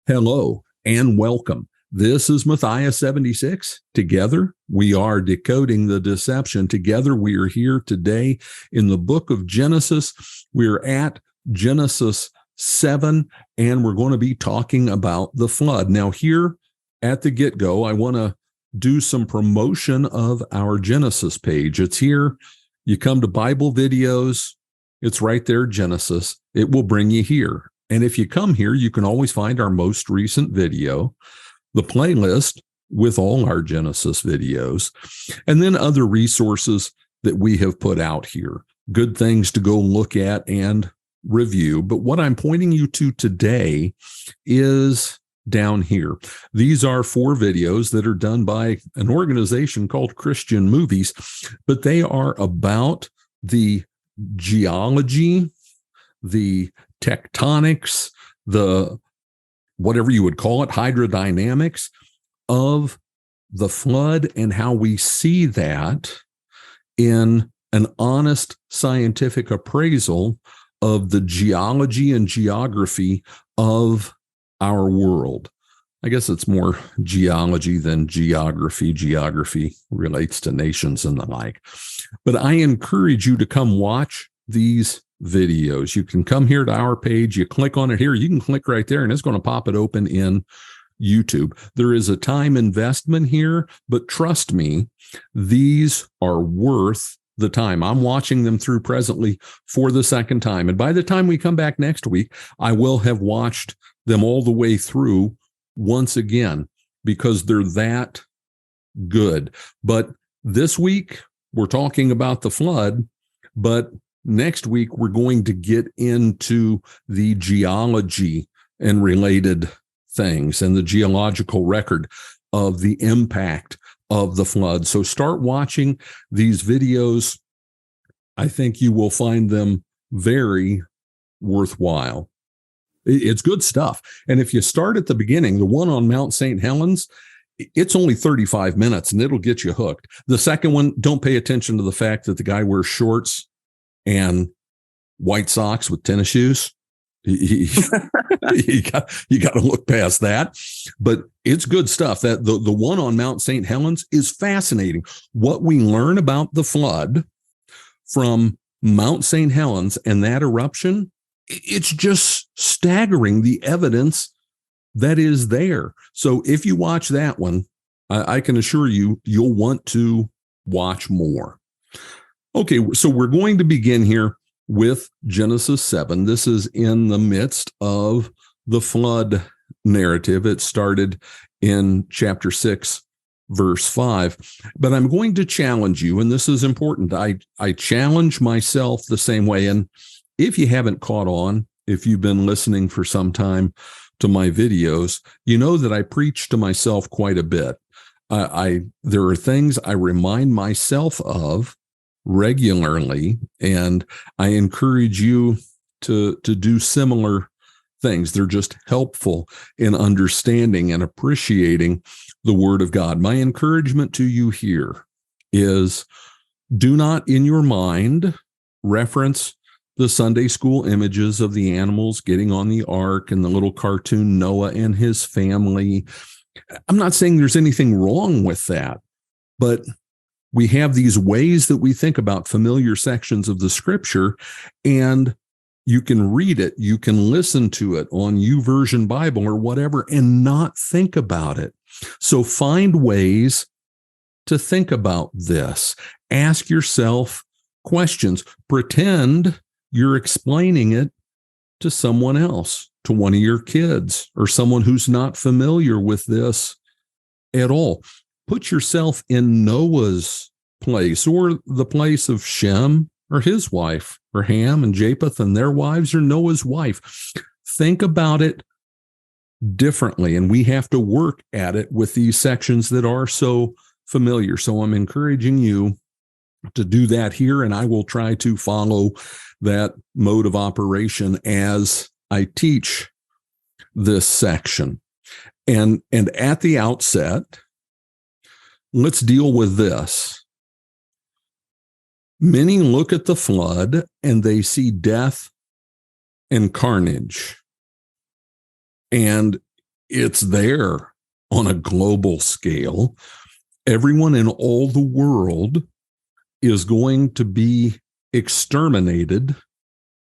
Hello and welcome. This is Matthias 76. Together, we are decoding the deception. Together, we are here today in the book of Genesis. We're at Genesis 7, and we're going to be talking about the flood. Now, here at the get-go, I want to do some promotion of our Genesis page. It's here. You come to Bible videos. It's right there, Genesis. It will bring you here. And if you come here, you can always find our most recent video, the playlist with all our Genesis videos, and then other resources that we have put out here. Good things to go look at and review. But what I'm pointing you to today is down here. These are 4 videos that are done by an organization called Christian Movies, but they are about the geology, the tectonics, the whatever you would call it, hydrodynamics of the flood, and how we see that in an honest scientific appraisal of the geology and geography of our world. I guess it's more geology than geography. Geography relates to nations and the like. But I encourage you to come watch these videos. You can come here to our page. You click on it here. You can click right there, and it's going to pop it open in YouTube. There is a time investment here, but trust me, these are worth the time. I'm watching them through presently for the second time. And by the time we come back next week, I will have watched them all the way through once again, because they're that good. But this week, we're talking about the flood, but next week, we're going to get into the geology and related things and the geological record of the impact of the flood. So start watching these videos. I think you will find them very worthwhile. It's good stuff. And if you start at the beginning, the one on Mount St. Helens, it's only 35 minutes and it'll get you hooked. The second one, don't pay attention to the fact that the guy wears shorts and white socks with tennis shoes. You got to look past that. But it's good stuff. That the one on Mount St. Helens is fascinating. What we learn about the flood from Mount St. Helens and that eruption, it's just staggering, the evidence that is there. So if you watch that one, I can assure you, you'll want to watch more. Okay, so we're going to begin here with Genesis 7. This is in the midst of the flood narrative. It started in chapter 6, verse 5. But I'm going to challenge you, and this is important. I challenge myself the same way. And if you haven't caught on, if you've been listening for some time to my videos, you know that I preach to myself quite a bit. There are things I remind myself of regularly, and I encourage you to do similar things. They're just helpful in understanding and appreciating the Word of God. My encouragement to you here is, do not in your mind reference the Sunday school images of the animals getting on the ark and the little cartoon Noah and his family. I'm not saying there's anything wrong with that, but we have these ways that we think about familiar sections of the scripture, and you can read it, you can listen to it on YouVersion Bible or whatever, and not think about it. So find ways to think about this. Ask yourself questions. Pretend you're explaining it to someone else, to one of your kids, or someone who's not familiar with this at all. Put yourself in Noah's place, or the place of Shem or his wife, or Ham and Japheth and their wives, or Noah's wife. Think about it differently, and we have to work at it with these sections that are so familiar. So I'm encouraging you to do that here, and I will try to follow that mode of operation as I teach this section. And at the outset, let's deal with this. Many look at the flood and they see death and carnage. And It's there on a global scale. Everyone in all the world is going to be exterminated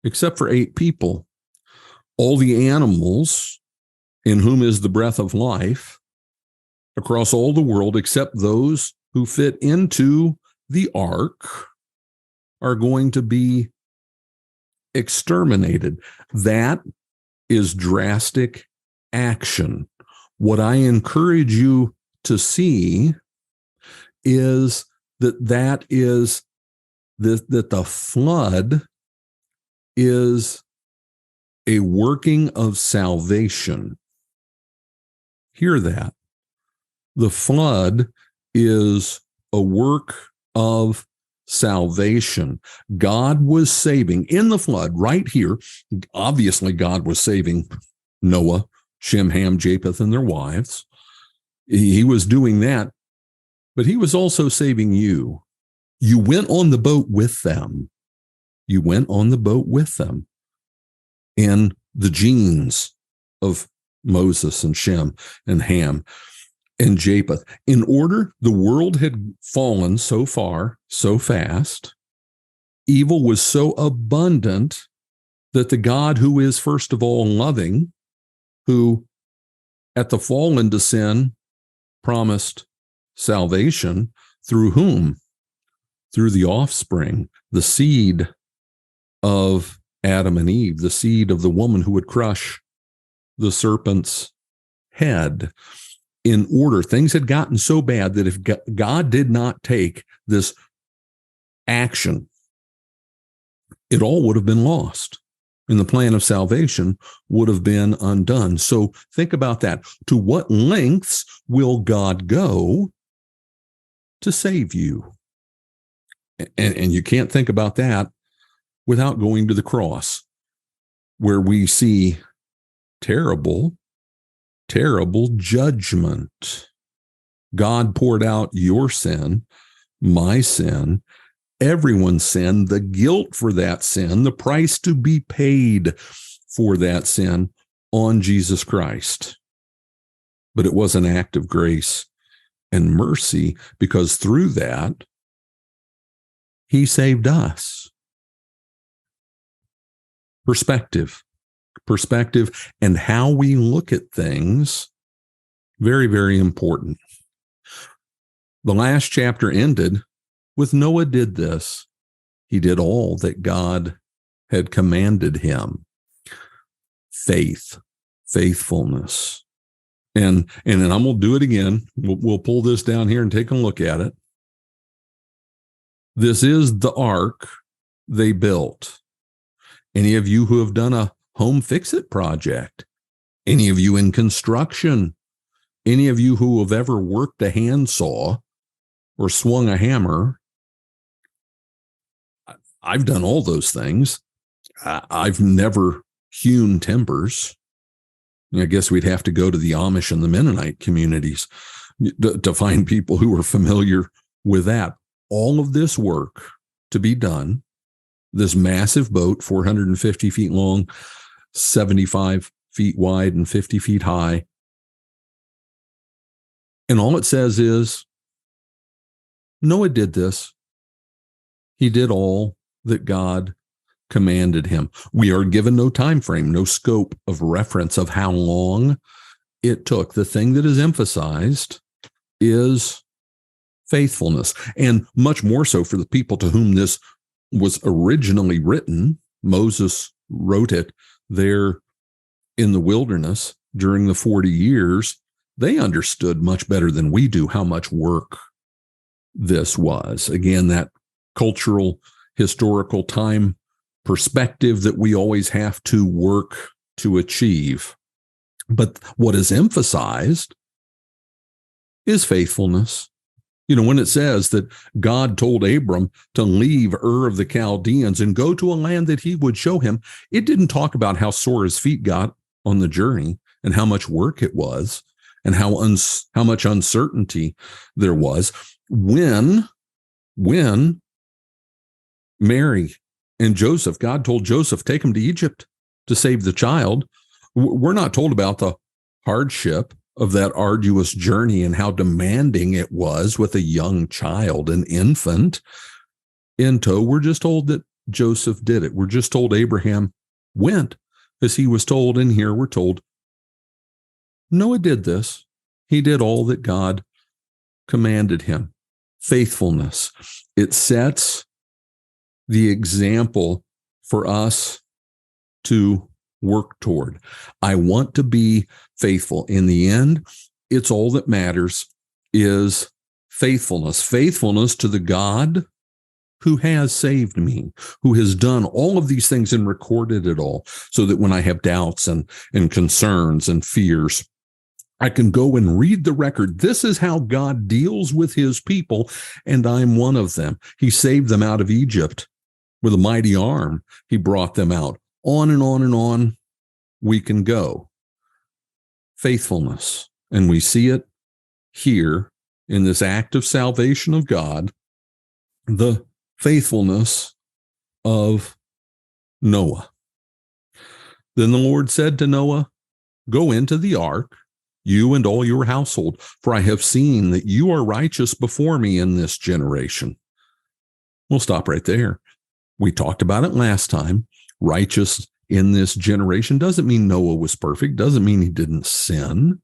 except for 8 people. All the animals in whom is the breath of life across all the world, except those who fit into the ark, are going to be exterminated. That is drastic action. What I encourage you to see is that the flood is a working of salvation. Hear that. The flood is a work of salvation. God was saving in the flood right here. Obviously, God was saving Noah, Shem, Ham, Japheth, and their wives. He was doing that, but he was also saving you. You went on the boat with them. You went on the boat with them in the genes of Moses and Shem and Ham and Japheth. In order, the world had fallen so far, so fast. Evil was so abundant that the God who is, first of all, loving, who at the fall into sin promised salvation, through whom? Through the offspring, the seed of Adam and Eve, the seed of the woman who would crush the serpent's head. In order, things had gotten so bad that if God did not take this action, it all would have been lost. And the plan of salvation would have been undone. So think about that. To what lengths will God go to save you? And you can't think about that without going to the cross, where we see terrible, terrible judgment. God poured out your sin, my sin, everyone's sin, the guilt for that sin, the price to be paid for that sin on Jesus Christ. But it was an act of grace and mercy, because through that, he saved us. Perspective, and how we look at things, very, very important. The last chapter ended with Noah did this. He did all that God had commanded him. Faithfulness. And then I'm going to do it again. We'll pull this down here and take a look at it. This is the ark they built. Any of you who have done a home fix-it project, any of you in construction, any of you who have ever worked a handsaw or swung a hammer, I've done all those things. I've never hewn timbers. I guess we'd have to go to the Amish and the Mennonite communities to find people who are familiar with that. All of this work to be done, this massive boat, 450 feet long, 75 feet wide, and 50 feet high. And all it says is, Noah did this. He did all that God commanded him. We are given no time frame, no scope of reference of how long it took. The thing that is emphasized is faithfulness, and much more so for the people to whom this was originally written. Moses wrote it there in the wilderness during the 40 years. They understood much better than we do how much work this was. Again, that cultural, historical time perspective that we always have to work to achieve. But what is emphasized is faithfulness. You know, when it says that God told Abram to leave Ur of the Chaldeans and go to a land that he would show him, it didn't talk about how sore his feet got on the journey and how much work it was and how much uncertainty there was. When Mary and Joseph, God told Joseph, take him to Egypt to save the child. We're not told about the hardship of that arduous journey and how demanding it was with a young child, an infant in tow. We're just told that Joseph did it. We're just told Abraham went as he was told. In here, we're told Noah did this. He did all that God commanded him. Faithfulness. It sets the example for us to work toward. I want to be faithful. In the end, it's all that matters is faithfulness. Faithfulness to the God who has saved me, who has done all of these things and recorded it all, so that when I have doubts and concerns and fears, I can go and read the record. This is how God deals with his people, and I'm one of them. He saved them out of Egypt with a mighty arm. He brought them out. On and on and on we can go. Faithfulness. And we see it here in this act of salvation of God, the faithfulness of Noah. Then the Lord said to Noah, "Go into the ark, you and all your household, for I have seen that you are righteous before me in this generation." We'll stop right there. We talked about it last time. Righteous in this generation doesn't mean Noah was perfect, doesn't mean he didn't sin.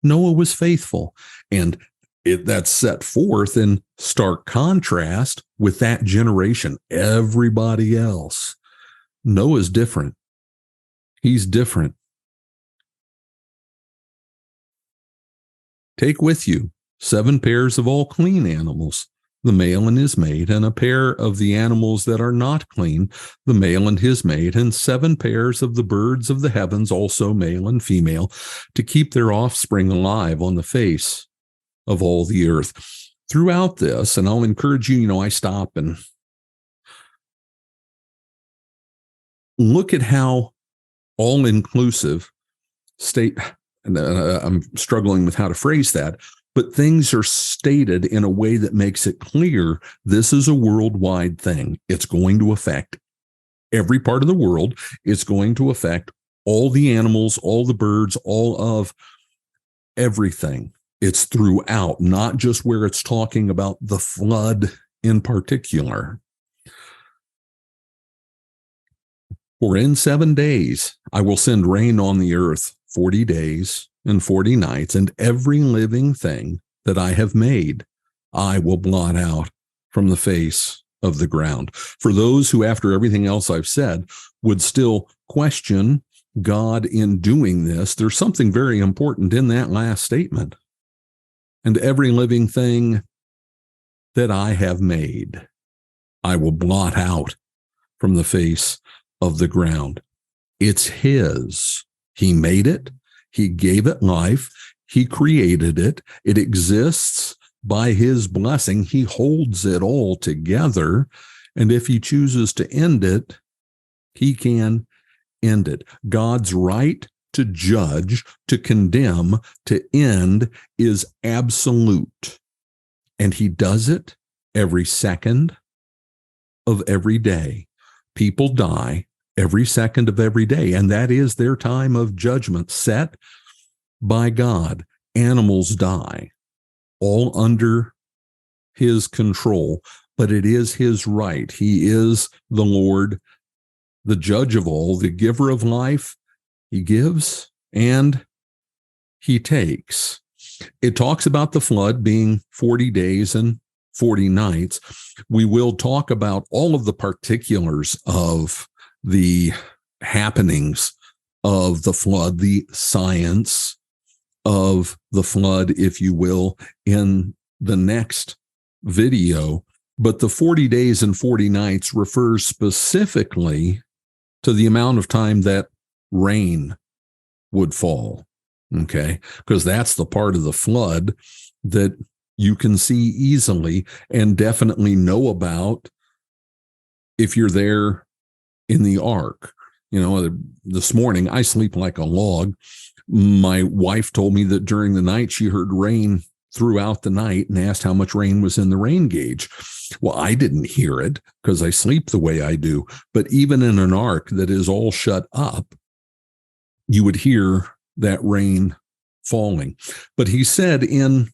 Noah was faithful. And that's set forth in stark contrast with that generation, everybody else. Noah's different. He's different. Take with you 7 pairs of all clean animals, the male and his mate, and a pair of the animals that are not clean, the male and his mate, and 7 pairs of the birds of the heavens, also male and female, to keep their offspring alive on the face of all the earth. Throughout this, and I'll encourage you, I stop and look at how all-inclusive state, and I'm struggling with how to phrase that, but things are stated in a way that makes it clear this is a worldwide thing. It's going to affect every part of the world. It's going to affect all the animals, all the birds, all of everything. It's throughout, not just where it's talking about the flood in particular. For in 7 days I will send rain on the earth, 40 days and 40 nights, and every living thing that I have made I will blot out from the face of the ground. For those who, after everything else I've said, would still question God in doing this, there's something very important in that last statement. And every living thing that I have made, I will blot out from the face of the ground. It's his. He made it. He gave it life. He created it. It exists by his blessing. He holds it all together. And if he chooses to end it, he can end it. God's right to judge, to condemn, to end is absolute. And he does it every second of every day. People die every second of every day, and that is their time of judgment set by God. Animals die, all under his control, but it is his right. He is the Lord, the judge of all, the giver of life. He gives and he takes. It talks about the flood being 40 days and 40 nights. We will talk about all of the particulars of the happenings of the flood, the science of the flood, if you will, in the next video. But the 40 days and 40 nights refers specifically to the amount of time that rain would fall, okay? Because that's the part of the flood that you can see easily and definitely know about if you're there in the ark. This morning, I sleep like a log. My wife told me that during the night she heard rain throughout the night and asked how much rain was in the rain gauge. Well, I didn't hear it because I sleep the way I do. But even in an ark that is all shut up, you would hear that rain falling. But he said in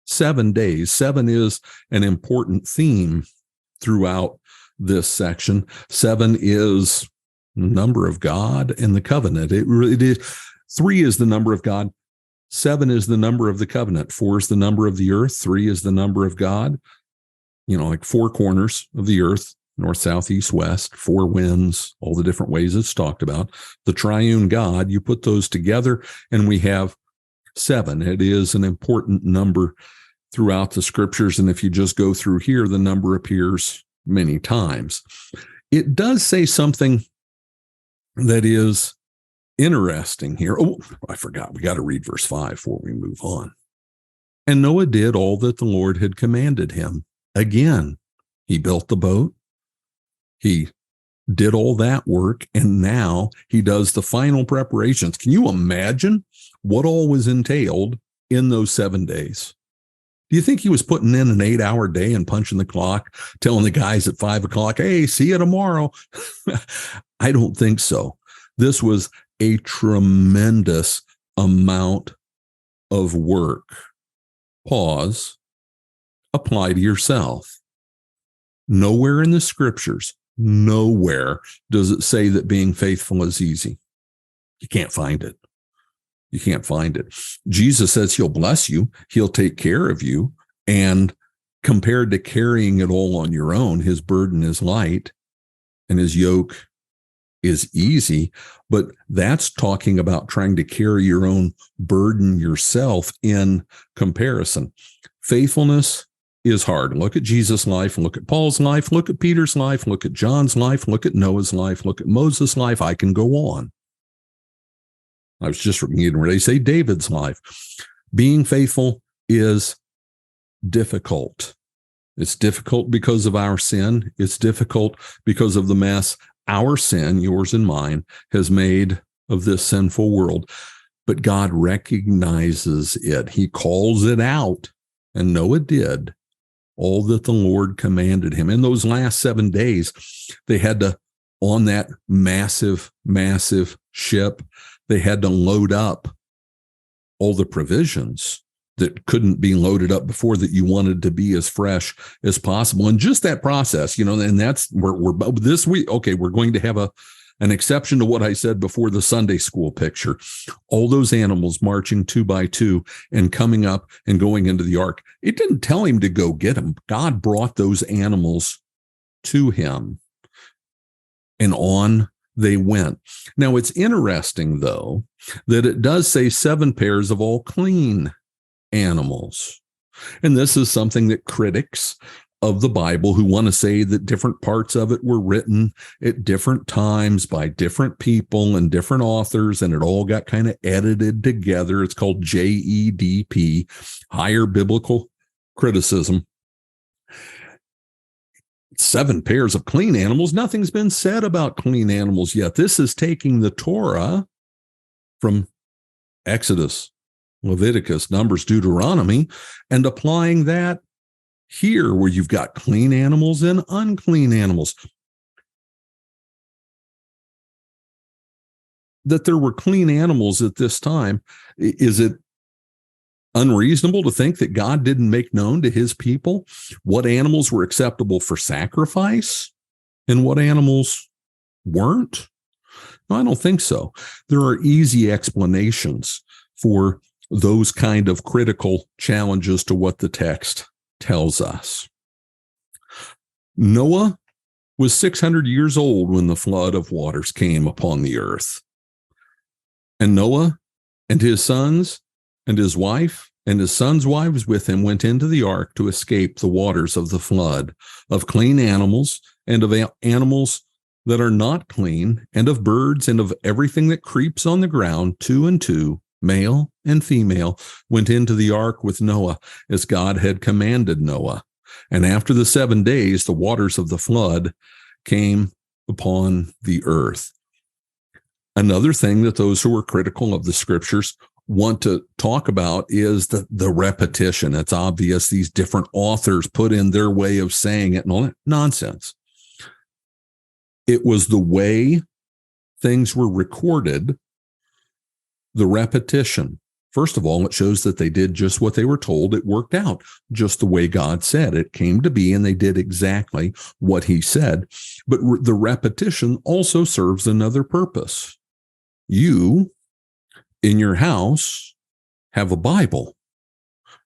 7 days, 7 is an important theme throughout this section. 7 is the number of God and the covenant. It is 3 is the number of God. 7 is the number of the covenant. 4 is the number of the earth. 3 is the number of God. Like 4 corners of the earth, north, south, east, west, 4 winds, all the different ways it's talked about. The triune God, you put those together and we have 7. It is an important number throughout the scriptures. And if you just go through here, the number appears many times. It does say something that is interesting here. Oh, I forgot. We got to read verse 5 before we move on. And Noah did all that the Lord had commanded him. Again, he built the boat. He did all that work. And now he does the final preparations. Can you imagine what all was entailed in those 7 days? Do you think he was putting in an 8-hour day and punching the clock, telling the guys at 5 o'clock, hey, see you tomorrow? I don't think so. This was a tremendous amount of work. Pause. Apply to yourself. Nowhere in the scriptures, nowhere does it say that being faithful is easy. You can't find it. You can't find it. Jesus says he'll bless you. He'll take care of you. And compared to carrying it all on your own, his burden is light and his yoke is easy. But that's talking about trying to carry your own burden yourself in comparison. Faithfulness is hard. Look at Jesus' life, look at Paul's life, look at Peter's life, look at John's life, look at Noah's life, look at Moses' life. I can go on. I was just getting ready to say David's life. Being faithful is difficult. It's difficult because of our sin. It's difficult because of the mess our sin, yours and mine, has made of this sinful world. But God recognizes it. He calls it out. And Noah did all that the Lord commanded him. In those last 7 days, they had to, on that massive, massive ship, they had to load up all the provisions that couldn't be loaded up before, that you wanted to be as fresh as possible. And just that process, and that's where we're this week. Okay, we're going to have an exception to what I said before, the Sunday school picture. All those animals marching 2 by 2 and coming up and going into the ark. It didn't tell him to go get them. God brought those animals to him. And on they went. Now, it's interesting, though, that it does say 7 pairs of all clean animals. And this is something that critics of the Bible, who want to say that different parts of it were written at different times by different people and different authors, and it all got kind of edited together. It's called JEDP, Higher Biblical Criticism. 7 pairs of clean animals. Nothing's been said about clean animals yet. This is taking the Torah from Exodus, Leviticus, Numbers, Deuteronomy, and applying that here, where you've got clean animals and unclean animals. That there were clean animals at this time, is it unreasonable to think that God didn't make known to his people what animals were acceptable for sacrifice and what animals weren't? No, I don't think so. There are easy explanations for those kind of critical challenges to what the text tells us. Noah was 600 years old when the flood of waters came upon the earth. And Noah and his sons and his wife and his sons' wives with him went into the ark to escape the waters of the flood, of clean animals and of animals that are not clean, and of birds and of everything that creeps on the ground. 2 and 2, male and female, went into the ark with Noah, as God had commanded Noah. And after the 7 days, the waters of the flood came upon the earth. Another thing that those who are critical of the scriptures want to talk about is the repetition. It's obvious these different authors put in their way of saying it and all that nonsense. It was the way things were recorded, the repetition First of all, it shows that they did just what they were told. It worked out just the way God said. It came to be, and they did exactly what he said. But the repetition also serves another purpose. You, in your house, have a Bible.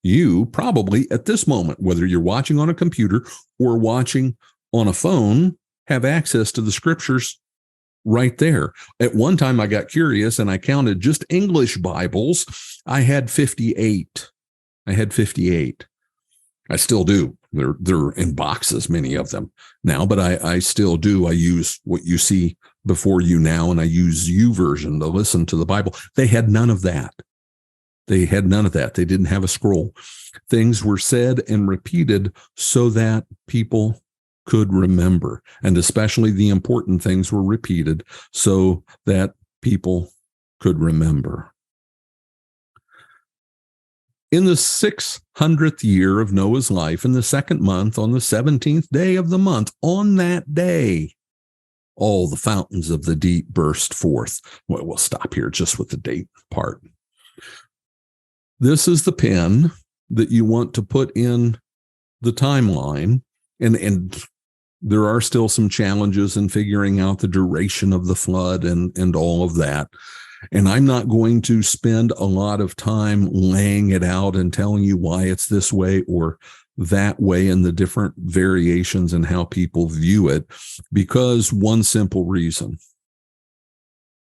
You probably, at this moment, whether you're watching on a computer or watching on a phone, have access to the scriptures right there. At one time, I got curious and I counted just English Bibles. I had 58. I still do. They're in boxes, many of them now, but I still do. I use what you see before you now, and I use YouVersion to listen to the Bible. They had none of that. They didn't have a scroll. Things were said and repeated so that people could remember. And especially the important things were repeated so that people could remember. In the 600th year of Noah's life, in the second month, on the 17th day of the month, on that day, all the fountains of the deep burst forth. Well, we'll stop here just with the date part. This is the pen that you want to put in the timeline, and there are still some challenges in figuring out the duration of the flood and all of that. And I'm not going to spend a lot of time laying it out and telling you why it's this way or that way and the different variations and how people view it, because one simple reason: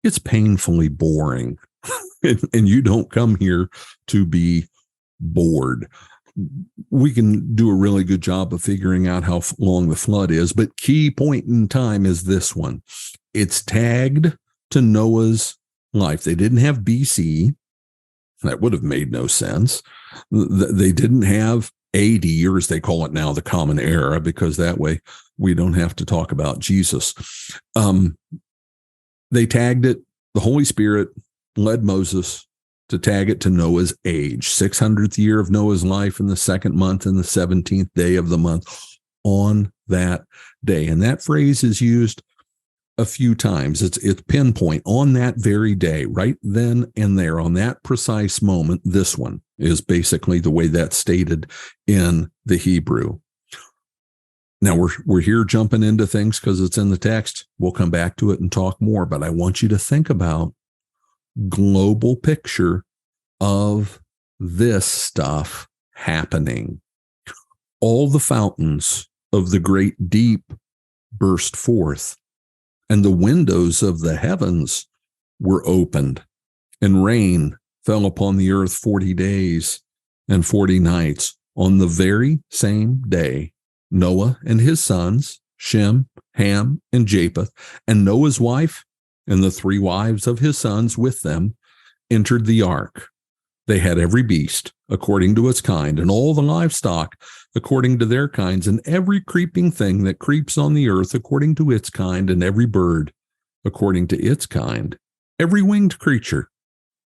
it's painfully boring. And you don't come here to be bored. We can do a really good job of figuring out how long the flood is, but key point in time is this one. It's tagged to Noah's life. They didn't have BC. That would have made no sense. They didn't have AD, or as they call it now, the Common Era, because that way we don't have to talk about Jesus. They tagged it. The Holy Spirit led Moses to tag it to Noah's age, 600th year of Noah's life, in the second month, and the 17th day of the month, on that day. And that phrase is used a few times. It's pinpoint, on that very day, right then and there, on that precise moment. This one is basically the way that's stated in the Hebrew. Now we're here jumping into things because it's in the text. We'll come back to it and talk more, but I want you to think about global picture of this stuff happening. All the fountains of the great deep burst forth, and the windows of the heavens were opened, and rain fell upon the earth 40 days and 40 nights. On the very same day, Noah and his sons, Shem, Ham, and Japheth, and Noah's wife and the 3 wives of his sons with them, entered the ark. They had every beast according to its kind, and all the livestock according to their kinds, and every creeping thing that creeps on the earth according to its kind, and every bird according to its kind, every winged creature.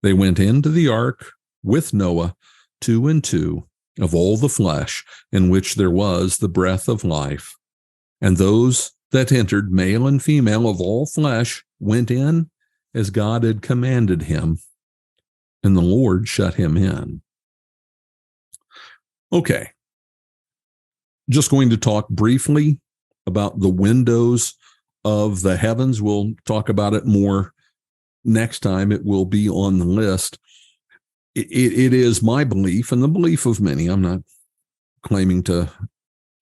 They went into the ark with Noah, 2 and 2, of all the flesh in which there was the breath of life. And those that entered, male and female of all flesh, went in as God had commanded him, and the Lord shut him in. Okay. Just going to talk briefly about the windows of the heavens. We'll talk about it more next time. It will be on the list. It is my belief, and the belief of many. I'm not claiming to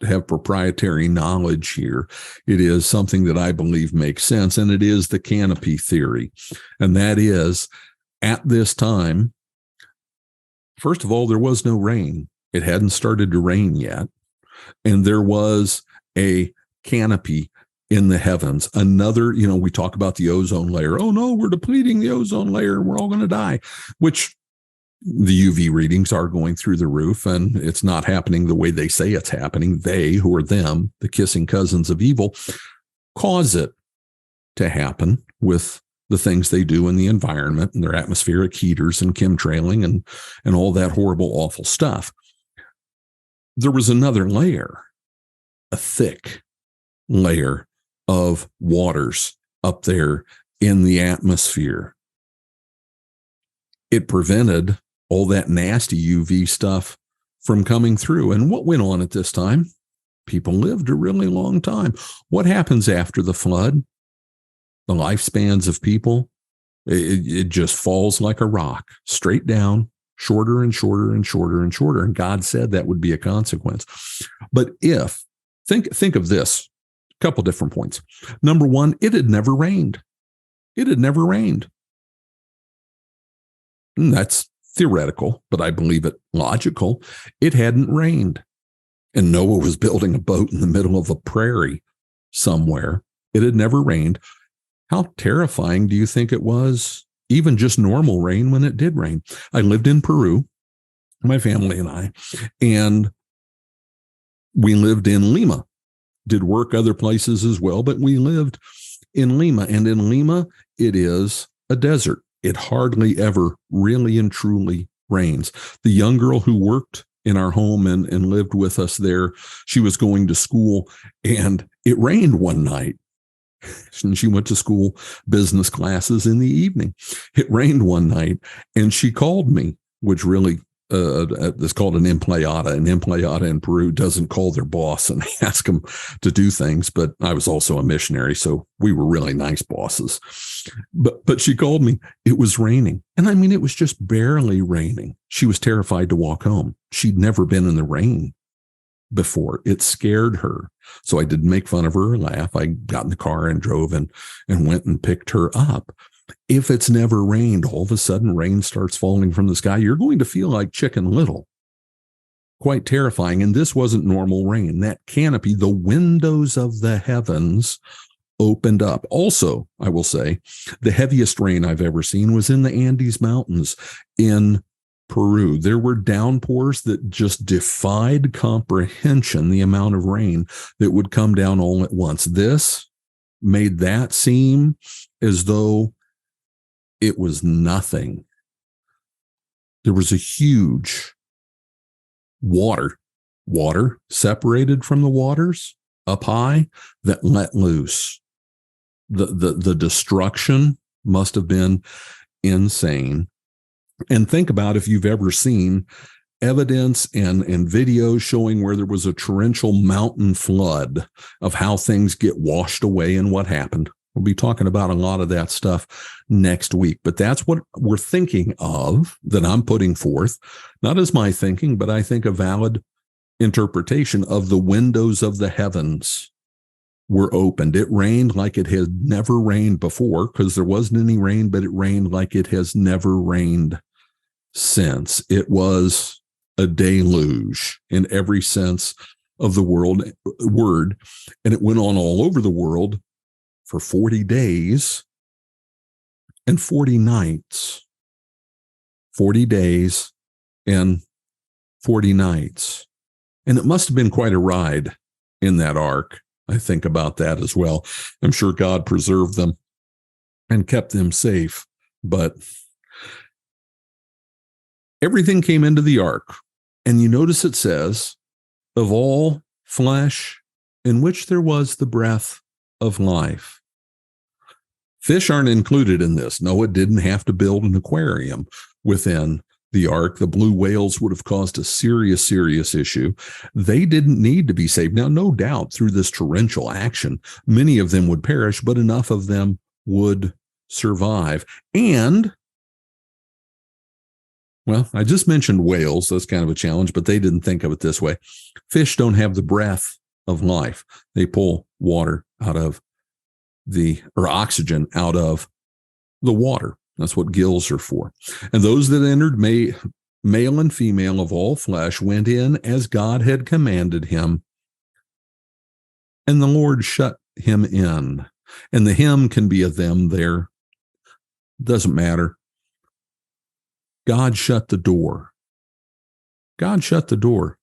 have proprietary knowledge here. It is something that I believe makes sense, and it is the canopy theory. And that is, at this time, first of all, there was no rain. It hadn't started to rain yet. And there was a canopy in the heavens. Another, we talk about the ozone layer. Oh no, we're depleting the ozone layer and we're all going to die, which the UV readings are going through the roof, and it's not happening the way they say it's happening. They, who are them, the kissing cousins of evil, cause it to happen with the things they do in the environment and their atmospheric heaters and chemtrailing and all that horrible, awful stuff. There was another layer, a thick layer of waters up there in the atmosphere. It prevented all that nasty UV stuff from coming through. And what went on at this time? People lived a really long time. What happens after the flood? The lifespans of people, it just falls like a rock, straight down, shorter and shorter and shorter and shorter. And God said that would be a consequence. But think of this, a couple different points. Number one, it had never rained. It had never rained. And that's theoretical, but I believe it logical. It hadn't rained. And Noah was building a boat in the middle of a prairie somewhere. It had never rained. How terrifying do you think it was, even just normal rain, when it did rain? I lived in Peru, my family and I, and we lived in Lima, did work other places as well, but we lived in Lima. And in Lima, it is a desert. It hardly ever really and truly rains. The young girl who worked in our home and lived with us there, she was going to school, and it rained one night. And she went to school business classes in the evening. It rained one night, and she called me, which really is called an empleada. An empleada in Peru doesn't call their boss and ask them to do things. But I was also a missionary, so we were really nice bosses. But she called me. It was raining, and I mean, it was just barely raining. She was terrified to walk home. She'd never been in the rain before. It scared her. So I didn't make fun of her or laugh. I got in the car and drove and went and picked her up. If it's never rained, all of a sudden rain starts falling from the sky, you're going to feel like Chicken Little. Quite terrifying. And this wasn't normal rain. That canopy, the windows of the heavens opened up. Also, I will say, the heaviest rain I've ever seen was in the Andes Mountains in Peru. There were downpours that just defied comprehension, the amount of rain that would come down all at once. This made that seem as though it was nothing. There was a huge water separated from the waters up high that let loose. The destruction must have been insane. And think about if you've ever seen evidence and videos showing where there was a torrential mountain flood, of how things get washed away and what happened. We'll be talking about a lot of that stuff next week. But that's what we're thinking of, that I'm putting forth, not as my thinking, but I think a valid interpretation of the windows of the heavens were opened. It rained like it had never rained before, because there wasn't any rain, but it rained like it has never rained since. It was a deluge in every sense of the word, and it went on all over the world for 40 days and 40 nights. 40 days and 40 nights. And it must have been quite a ride in that ark. I think about that as well. I'm sure God preserved them and kept them safe, but everything came into the ark. And you notice it says, of all flesh in which there was the breath of life. Fish aren't included in this. Noah didn't have to build an aquarium within the ark. The blue whales would have caused a serious, serious issue. They didn't need to be saved. Now, no doubt through this torrential action, many of them would perish, but enough of them would survive. And, well, I just mentioned whales. That's kind of a challenge, but they didn't think of it this way. Fish don't have the breath of life. They pull water out of oxygen out of the water. That's what gills are for. And those that entered, male and female of all flesh, went in as God had commanded him. And the Lord shut him in. And the him can be a them there. Doesn't matter. God shut the door. God shut the door.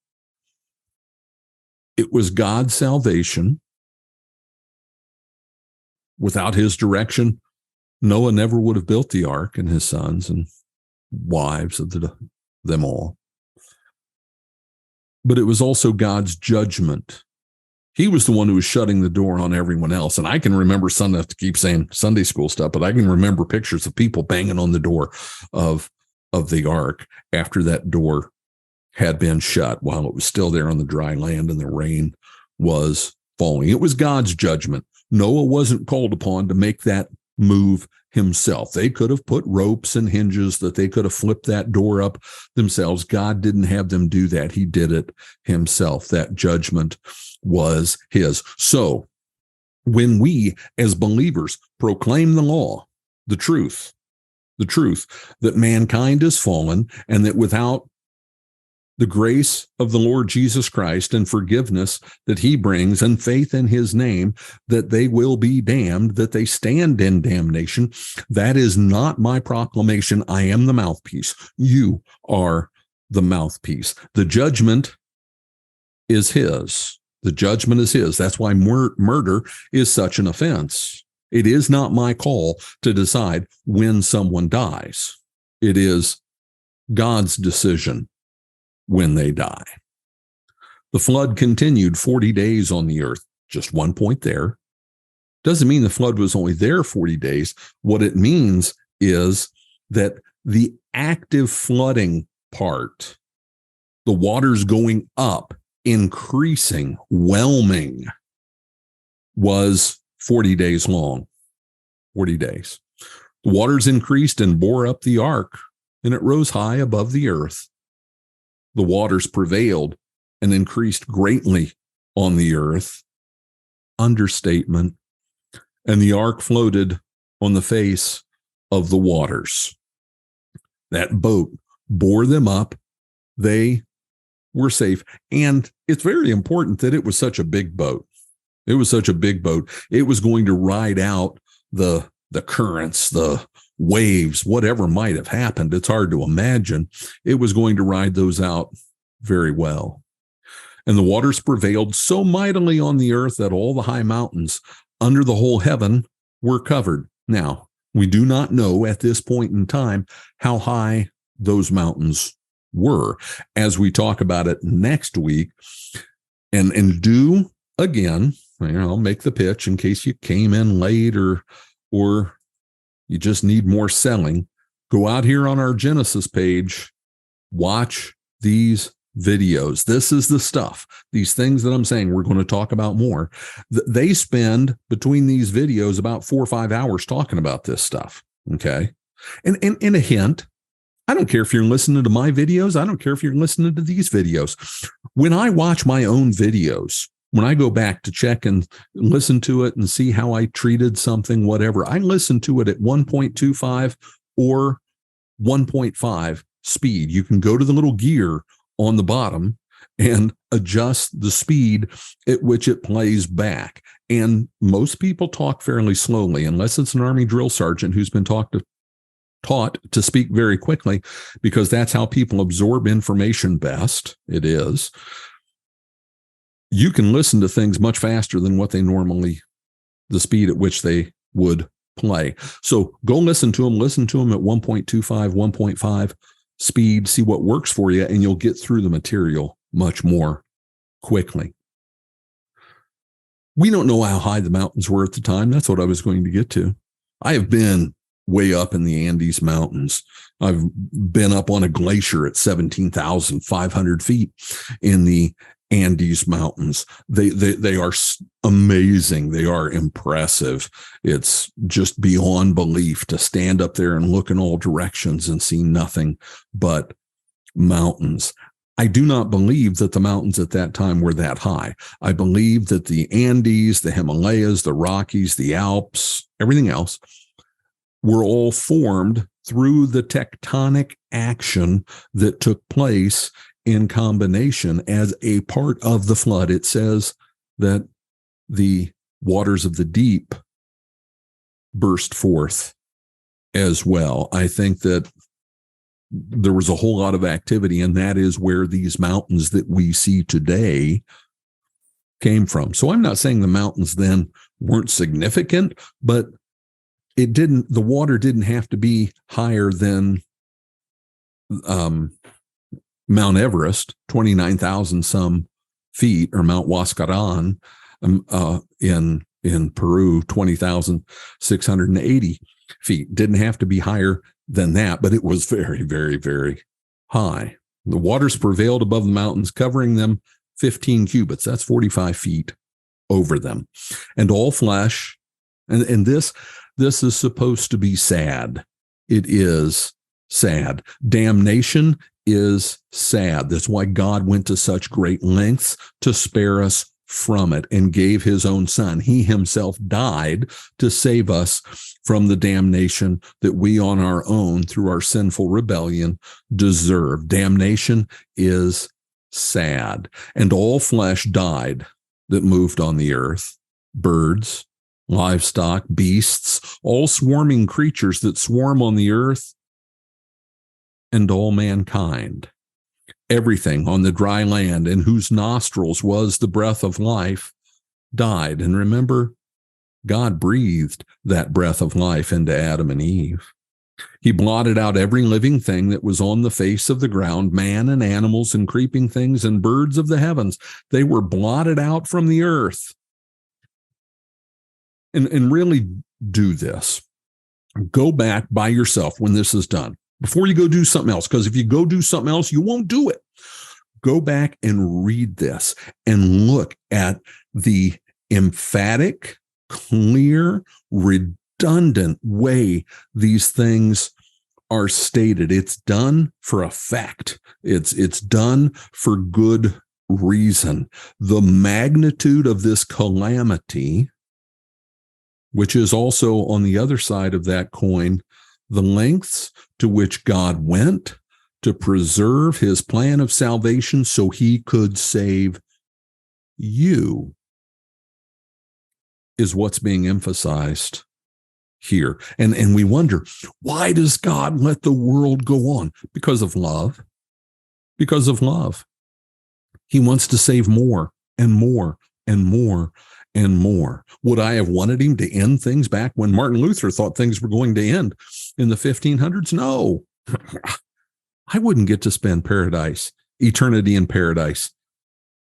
It was God's salvation. Without his direction, Noah never would have built the ark, and his sons and wives of them all. But it was also God's judgment. He was the one who was shutting the door on everyone else. And I can remember to keep saying Sunday school stuff, but I can remember pictures of people banging on the door of of the ark after that door had been shut while it was still there on the dry land and the rain was falling. It was God's judgment. Noah wasn't called upon to make that move himself. They could have put ropes and hinges that they could have flipped that door up themselves. God didn't have them do that. He did it himself. That judgment was his. So when we as believers proclaim the law, the truth that mankind is fallen and that without the grace of the Lord Jesus Christ and forgiveness that he brings and faith in his name, that they will be damned, that they stand in damnation. That is not my proclamation. I am the mouthpiece. You are the mouthpiece. The judgment is his. The judgment is his. That's why murder is such an offense. It is not my call to decide when someone dies. It is God's decision when they die. The flood continued 40 days on the earth. Just one point there. Doesn't mean the flood was only there 40 days. What it means is that the active flooding part, the waters going up, increasing, whelming, was 40 days long. 40 days. The waters increased and bore up the ark, and it rose high above the earth. The waters prevailed and increased greatly on the earth. Understatement. And the ark floated on the face of the waters. That boat bore them up. They were safe. And it's very important that it was such a big boat. It was such a big boat. It was going to ride out the currents, the waves, whatever might have happened. It's hard to imagine. It was going to ride those out very well. And the waters prevailed so mightily on the earth that all the high mountains under the whole heaven were covered. Now, we do not know at this point in time how high those mountains were. As we talk about it next week, and do again, I'll make the pitch in case you came in late or you just need more selling. Go out here on our Genesis page, watch these videos. This is the stuff, these things that I'm saying we're going to talk about more. They spend between these videos about 4 or 5 hours talking about this stuff. Okay. And a hint, I don't care if you're listening to my videos. I don't care if you're listening to these videos. When I watch my own videos, when I go back to check and listen to it and see how I treated something, whatever, I listen to it at 1.25 or 1.5 speed. You can go to the little gear on the bottom and adjust the speed at which it plays back. And most people talk fairly slowly, unless it's an Army drill sergeant who's been taught to speak very quickly, because that's how people absorb information best. It is. You can listen to things much faster than what they normally, the speed at which they would play. So go listen to them at 1.25, 1.5 speed, see what works for you, and you'll get through the material much more quickly. We don't know how high the mountains were at the time. That's what I was going to get to. I have been way up in the Andes Mountains. I've been up on a glacier at 17,500 feet in the Andes Mountains. They are amazing. They are impressive. It's just beyond belief to stand up there and look in all directions and see nothing but mountains. I do not believe that the mountains at that time were that high. I believe that the Andes, the Himalayas, the Rockies, the Alps, everything else were all formed through the tectonic action that took place in combination as a part of the flood. It says that the waters of the deep burst forth as well. I think that there was a whole lot of activity, and that is where these mountains that we see today came from. So I'm not saying the mountains then weren't significant, but the water didn't have to be higher than Mount Everest, 29,000 some feet, or Mount Huascaran in Peru, 20,680 feet. Didn't have to be higher than that, but it was very, very, very high. The waters prevailed above the mountains, covering them 15 cubits. That's 45 feet over them. And all flesh, and this is supposed to be sad. It is sad. Damnation is sad. That's why God went to such great lengths to spare us from it and gave his own son. He himself died to save us from the damnation that we on our own, through our sinful rebellion, deserve. Damnation is sad. And all flesh died that moved on the earth. Birds, livestock, beasts, all swarming creatures that swarm on the earth, and all mankind. Everything on the dry land in whose nostrils was the breath of life died. And remember, God breathed that breath of life into Adam and Eve. He blotted out every living thing that was on the face of the ground, man and animals and creeping things and birds of the heavens. They were blotted out from the earth. And really do this. Go back by yourself when this is done, before you go do something else, because if you go do something else, you won't do it. Go back and read this and look at the emphatic, clear, redundant way these things are stated. It's done for effect. It's done for good reason. The magnitude of this calamity, which is also on the other side of that coin, the lengths to which God went to preserve his plan of salvation so he could save you, is what's being emphasized here. And we wonder, why does God let the world go on? Because of love. Because of love. He wants to save more and more and more and more. Would I have wanted him to end things back when Martin Luther thought things were going to end in the 1500s? No. I wouldn't get to spend eternity in paradise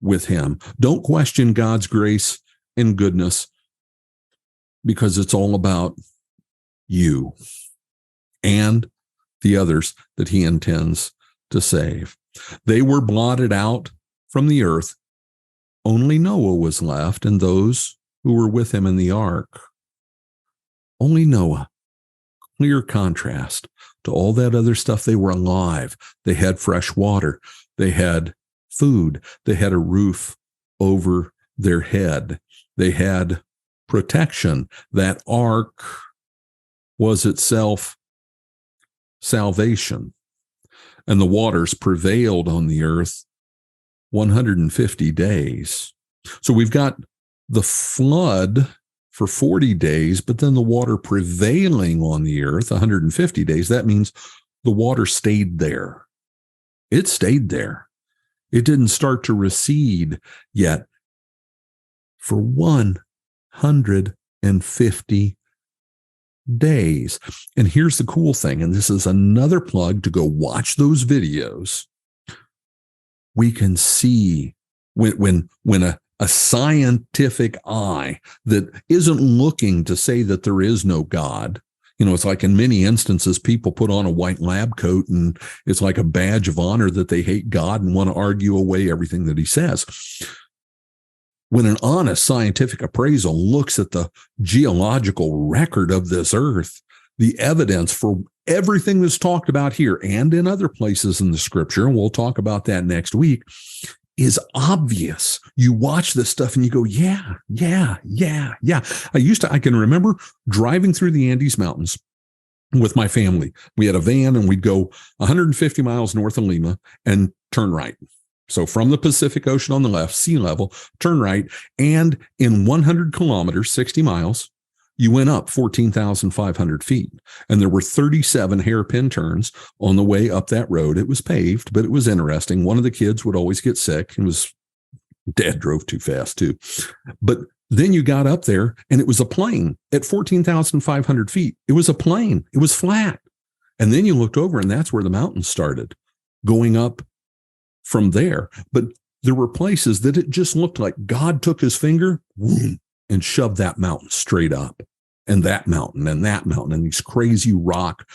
with him. Don't question God's grace and goodness, because it's all about you and the others that he intends to save. They were blotted out from the earth. Only Noah was left, and those who were with him in the ark. Only Noah. Clear contrast to all that other stuff. They were alive. They had fresh water. They had food. They had a roof over their head. They had protection. That ark was itself salvation. And the waters prevailed on the earth 150 days. So we've got the flood for 40 days, but then the water prevailing on the earth 150 days. That means the water stayed there. It stayed there. It didn't start to recede yet for 150 days. And here's the cool thing, and this is another plug to go watch those videos. We can see when a scientific eye that isn't looking to say that there is no God. It's like in many instances, people put on a white lab coat and it's like a badge of honor that they hate God and want to argue away everything that he says. When an honest scientific appraisal looks at the geological record of this earth, the evidence for everything that's talked about here and in other places in the scripture, and we'll talk about that next week, is obvious. You watch this stuff and you go, yeah. I can remember driving through the Andes Mountains with my family. We had a van and we'd go 150 miles north of Lima and turn right. So from the Pacific Ocean on the left, sea level, turn right. And in 100 kilometers, 60 miles, you went up 14,500 feet. And there were 37 hairpin turns on the way up that road. It was paved, but it was interesting. One of the kids would always get sick and Dad drove too fast too. But then you got up there and it was a plain at 14,500 feet. It was a plain. It was flat. And then you looked over and that's where the mountains started going up from there. But there were places that it just looked like God took his finger and shoved that mountain straight up, and that mountain and that mountain and these crazy rock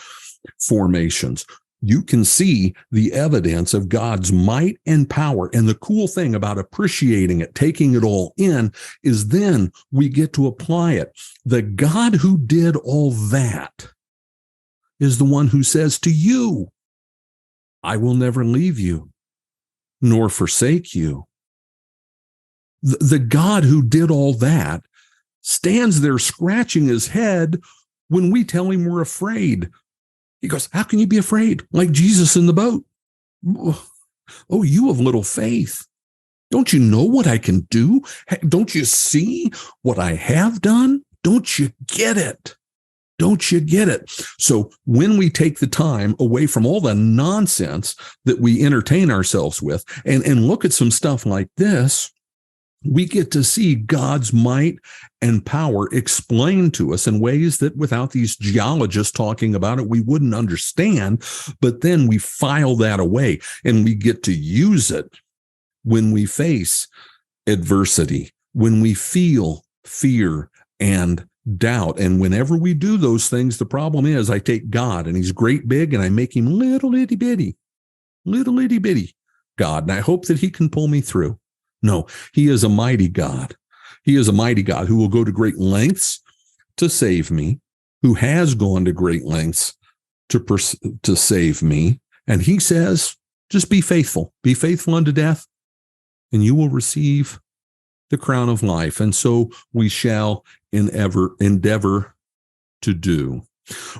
formations. You can see the evidence of God's might and power. And the cool thing about appreciating it, taking it all in, is then we get to apply it. The God who did all that is the one who says to you, I will never leave you nor forsake you. The God who did all that stands there scratching his head when we tell him we're afraid. He goes, how can you be afraid? Like Jesus in the boat. Oh, you of little faith. Don't you know what I can do? Don't you see what I have done? Don't you get it? Don't you get it? So when we take the time away from all the nonsense that we entertain ourselves with and look at some stuff like this, we get to see God's might and power explained to us in ways that without these geologists talking about it, we wouldn't understand. But then we file that away and we get to use it when we face adversity, when we feel fear and doubt. And whenever we do those things, the problem is I take God and he's great big and I make him little itty bitty God. And I hope that he can pull me through. No, he is a mighty God. He is a mighty God who will go to great lengths to save me, who has gone to great lengths to save me. And he says, just be faithful unto death, and you will receive the crown of life. And so we shall endeavor to do.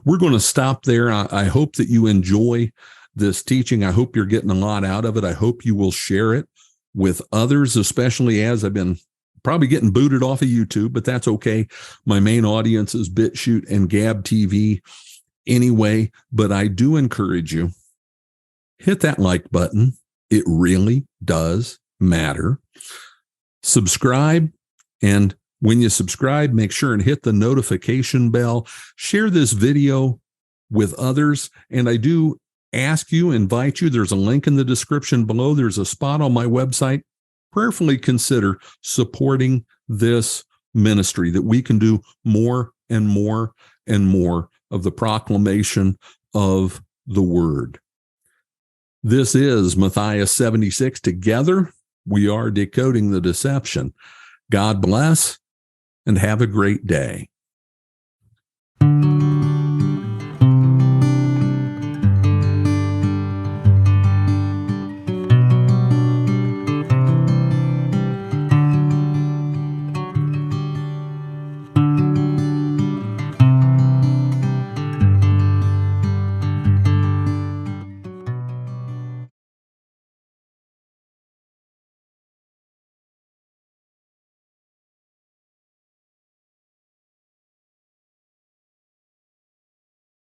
We're going to stop there. I hope that you enjoy this teaching. I hope you're getting a lot out of it. I hope you will share it with others, especially as I've been probably getting booted off of YouTube, but that's okay. My main audience is BitChute and GabTV anyway, but I do encourage you, hit that like button. It really does matter. Subscribe, and when you subscribe, make sure and hit the notification bell. Share this video with others, and I do invite you, there's a link in the description below. There's a spot on my website. Prayerfully consider supporting this ministry that we can do more and more and more of the proclamation of the word. This is Matthias 76. Together, we are decoding the deception. God bless and have a great day.